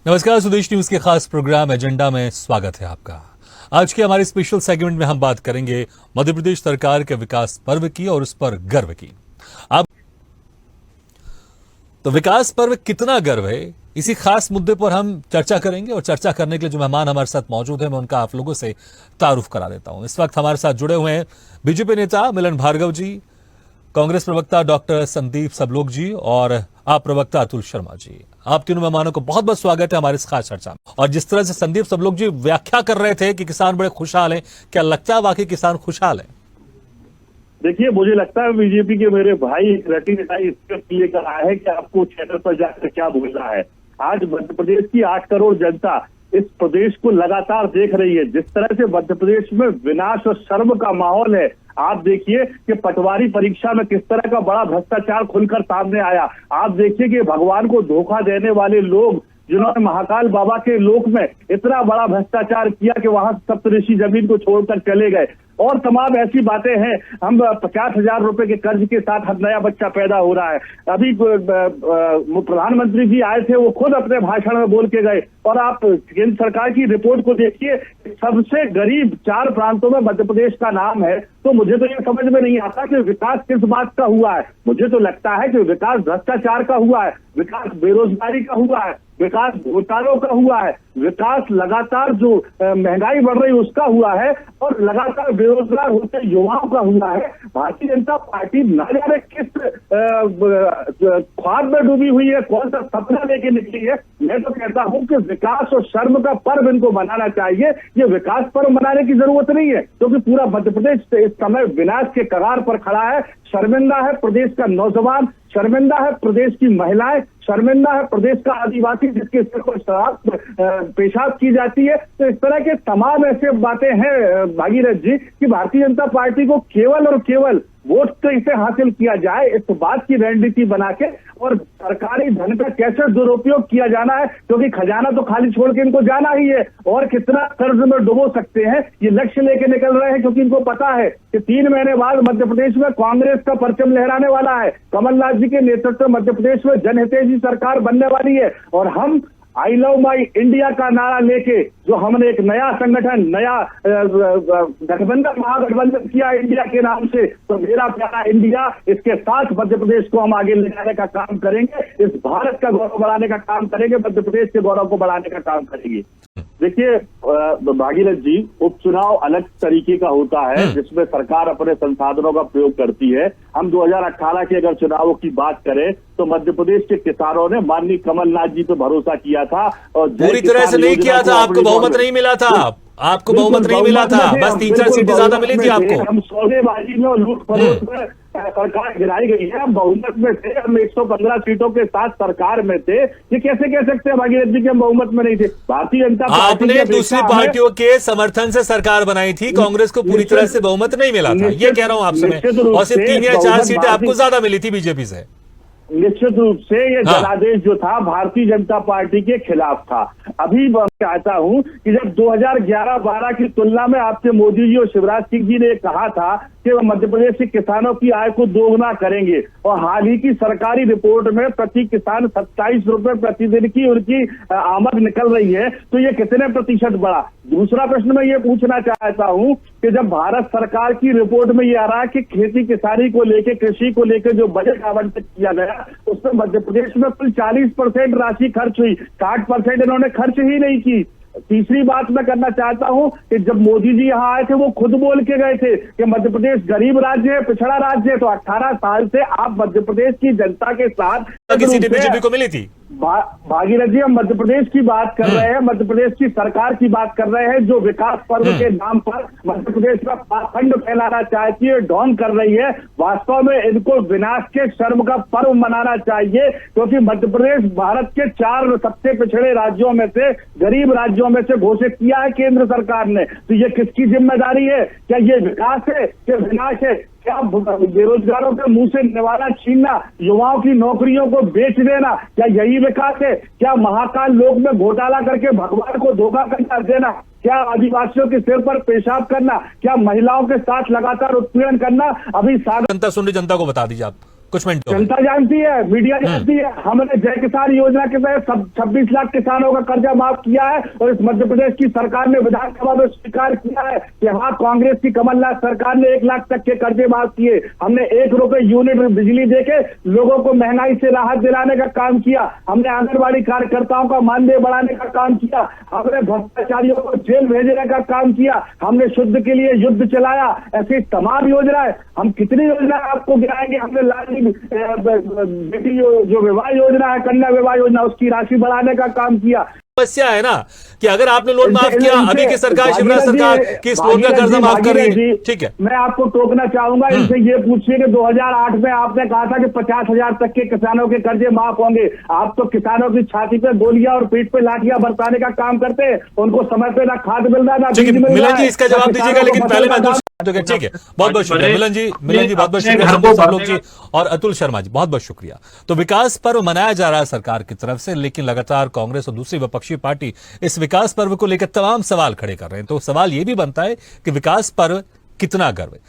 नमस्कार, सुदेश न्यूज के खास प्रोग्राम एजेंडा में स्वागत है आपका। आज के हमारे स्पेशल सेगमेंट में हम बात करेंगे मध्य प्रदेश सरकार के विकास पर्व की और उस पर गर्व की। अब तो विकास पर्व कितना गर्व है, इसी खास मुद्दे पर हम चर्चा करेंगे और चर्चा करने के लिए जो मेहमान हमारे साथ मौजूद हैं मैं उनका आप लोगों से तारुफ करा देता हूं। इस वक्त हमारे साथ जुड़े हुए हैं बीजेपी नेता मिलन भार्गव जी, कांग्रेस प्रवक्ता डॉक्टर संदीप सबलोक जी और आप प्रवक्ता अतुल शर्मा जी। आप तीनों मेहमानों को बहुत बहुत स्वागत है हमारी इस खास चर्चा में। और जिस तरह से संदीप सबलोक जी व्याख्या कर रहे थे कि किसान बड़े खुशहाल हैं, क्या लगता है वाकई किसान खुशहाल है? देखिए, मुझे लगता है बीजेपी के मेरे भाई रटी नेताई स्क्रिप्ट लेकर आए हैं कि आपको थिएटर पर जाकर क्या बोलना है। आज मध्य प्रदेश की 8 करोड़ जनता इस प्रदेश को लगातार देख रही है। जिस तरह से मध्य प्रदेश में विनाश और शर्म का माहौल है, आप देखिए कि पटवारी परीक्षा में किस तरह का बड़ा भ्रष्टाचार खुलकर सामने आया। आप देखिए कि भगवान को धोखा देने वाले लोग जिन्होंने महाकाल बाबा के लोक में इतना बड़ा भ्रष्टाचार किया कि वहां सप्तऋषि जमीन को छोड़कर चले गए, और तमाम ऐसी बातें हैं। हम 50,000 रुपए के कर्ज के साथ हर नया बच्चा पैदा हो रहा है। अभी प्रधानमंत्री जी आए थे, वो खुद अपने भाषण में बोल के गए। और आप केंद्र सरकार की रिपोर्ट को देखिए, सबसे गरीब 4 प्रांतों में मध्य प्रदेश का नाम है। तो मुझे तो ये समझ में नहीं आता कि विकास किस बात का हुआ है। मुझे तो लगता है कि विकास भ्रष्टाचार का हुआ है, विकास बेरोजगारी का हुआ है, विकास घोटालों का हुआ है, विकास लगातार जो महंगाई बढ़ रही है उसका हुआ है, और लगातार बेरोजगार होते युवाओं का हुआ है। भारतीय जनता पार्टी न जाने किस ख्वाब में डूबी हुई है, कौन सा सपना लेके निकली है। मैं तो कहता हूं कि विकास और शर्म का पर्व इनको मनाना चाहिए। ये विकास पर्व मनाने की जरूरत नहीं है, क्योंकि पूरा मध्य प्रदेश इस समय विनाश के कगार पर खड़ा है। शर्मिंदा है प्रदेश का नौजवान, शर्मिंदा है प्रदेश की महिलाएं, शर्मिंदा है प्रदेश का आदिवासी जिसके सिर पर शराब पेशाब की जाती है। तो इस तरह के तमाम ऐसे बातें हैं भागीरथ जी कि भारतीय जनता पार्टी को केवल और केवल वोट कैसे हासिल किया जाए, इस बात की रणनीति बना के और सरकारी धन का कैसे दुरुपयोग किया जाना है, क्योंकि खजाना तो खाली छोड़ के इनको जाना ही है। और कितना कर्ज में डुबो सकते हैं ये लक्ष्य लेके निकल रहे हैं, क्योंकि इनको पता है कि 3 महीने बाद मध्य प्रदेश में कांग्रेस का परचम लहराने वाला है। कमलनाथ जी के नेतृत्व में मध्य प्रदेश में जनहितैषी सरकार बनने वाली है। और हम आई लव माई इंडिया का नारा लेके जो हमने एक नया संगठन, नया गठबंधन, महागठबंधन किया इंडिया के नाम से, तो मेरा प्यारा इंडिया, इसके साथ मध्य प्रदेश को हम आगे ले जाने का काम करेंगे। इस भारत का गौरव बढ़ाने का काम करेंगे, मध्य प्रदेश के गौरव को बढ़ाने का काम करेंगे। देखिए भागीरथ जी, उपचुनाव अलग तरीके का होता है जिसमें सरकार अपने संसाधनों का प्रयोग करती है। हम 2018 के अगर चुनावों की बात करें तो मध्य प्रदेश के किसानों ने माननीय कमलनाथ जी पे भरोसा किया था, और पूरी तरह से नहीं किया था। आपको बहुमत नहीं मिला था, आपको बहुमत नहीं मिला था, बस 3-4 सीटें ज्यादा मिली थी आपको। हम सौदेबाजी में और लूट फरोख्त में सरकार गिराई गई है। हम बहुमत में थे, हम 115 सीटों के साथ सरकार में थे। ये कैसे कह सकते हैं भागीरथ जी कि हम बहुमत में नहीं थे? भारतीय जनता पार्टी आपने दूसरी पार्टियों के समर्थन से सरकार बनाई थी, कांग्रेस को पूरी तरह से बहुमत नहीं मिला था, ये कह रहा हूं आपसे मैं। और सिर्फ 3 या 4 सीटें आपको ज्यादा मिली थी बीजेपी से। निश्चित रूप से ये जनादेश जो था भारतीय जनता पार्टी के खिलाफ था। अभी मैं चाहता हूं कि जब 2011-12 की तुलना में आपके मोदी जी और शिवराज सिंह जी ने कहा था कि वो मध्य प्रदेश के किसानों की आय को दोगुना करेंगे, और हाल ही की सरकारी रिपोर्ट में प्रति किसान 27 रुपए प्रतिदिन की उनकी आमद निकल रही है, तो ये कितने प्रतिशत बढ़ा? दूसरा प्रश्न मैं ये पूछना चाहता हूं कि जब भारत सरकार की रिपोर्ट में ये आ रहा है कि खेती किसानी को लेकर, कृषि को लेकर जो बजट आवंटित किया गया उसमें मध्य प्रदेश में कुल 40% राशि खर्च हुई, 60% इन्होंने खर्च ही नहीं की। तीसरी बात मैं करना चाहता हूं कि जब मोदी जी यहाँ आए थे वो खुद बोल के गए थे कि मध्य प्रदेश गरीब राज्य है, पिछड़ा राज्य है। तो 18 साल से आप मध्य प्रदेश की जनता के साथ बीजेपी को मिली थी। भागीरथ जी, हम मध्य प्रदेश की बात कर रहे हैं, मध्य प्रदेश की सरकार की बात कर रहे हैं जो विकास पर्व के नाम पर मध्य प्रदेश में पाखंड फैलाना चाहती है, डॉन कर रही है। वास्तव में इनको विनाश के शर्म का पर्व मनाना चाहिए, क्योंकि मध्य प्रदेश भारत के 4 सबसे पिछड़े राज्यों में से, गरीब राज्यों में से घोषित किया है केंद्र सरकार ने। तो ये किसकी जिम्मेदारी है? क्या ये विकास है कि विनाश है? क्या बेरोजगारों के मुंह से निवाला छीनना, युवाओं की नौकरियों को बेच देना, क्या यही विकास है? क्या महाकाल लोक में घोटाला करके भगवान को धोखा कर देना? क्या आदिवासियों के सिर पर पेशाब करना? क्या महिलाओं के साथ लगातार उत्पीड़न करना? अभी जनता सुन रही, जनता को बता दीजिए आप कुछ मिनटों में। जनता जानती है, मीडिया जानती है। हमने जय किसान योजना के तहत 26 लाख किसानों का कर्जा माफ किया है और इस मध्य प्रदेश की सरकार ने विधानसभा में स्वीकार किया है कि हाँ, कांग्रेस की कमलनाथ सरकार ने 1 लाख तक के कर्जे माफ किए। हमने 1 रुपए यूनिट बिजली देके लोगों को महंगाई से राहत दिलाने का काम किया। हमने आंगनबाड़ी कार्यकर्ताओं का मानदेय बढ़ाने का काम किया। हमने भ्रष्टाचारियों को जेल भेजने का काम किया। हमने शुद्ध के लिए युद्ध चलाया। ऐसी तमाम योजनाएं, हम कितनी योजना आपको गिनाएंगे। हमने लाडली बेटी जो विवाह योजना है, कन्या विवाह योजना, उसकी राशि बढ़ाने का काम किया। समस्या है ना कि अगर आपने लोन माफ किया, अभी की सरकार, शिवराज सरकार किस लोन का कर्जा माफ कर रही है। ठीक है, मैं आपको टोकना चाहूंगा, इनसे ये पूछिए कि 2008 में आपने कहा था कि 50,000 तक के किसानों के कर्जे माफ होंगे। आप तो किसानों की छाती पे गोलियां और पीठ पे लाठियां बरसाने का काम करते हैं। उनको समय पे ना खाद मिल रहा, ना बीज मिल रहा है। मिलन जी इसका जवाब दीजिएगा, लेकिन पहले मैं ठीक है, बहुत बहुत शुक्रिया मिलन जी बहुत बहुत शुक्रिया सब लोग जी, और अतुल शर्मा जी बहुत बहुत शुक्रिया। तो विकास पर्व मनाया जा रहा है सरकार की तरफ से, लेकिन लगातार कांग्रेस और दूसरी विपक्षी पार्टी इस विकास पर्व को लेकर तमाम सवाल खड़े कर रहे हैं। तो सवाल यह भी बनता है कि विकास पर्व कितना गर्व है।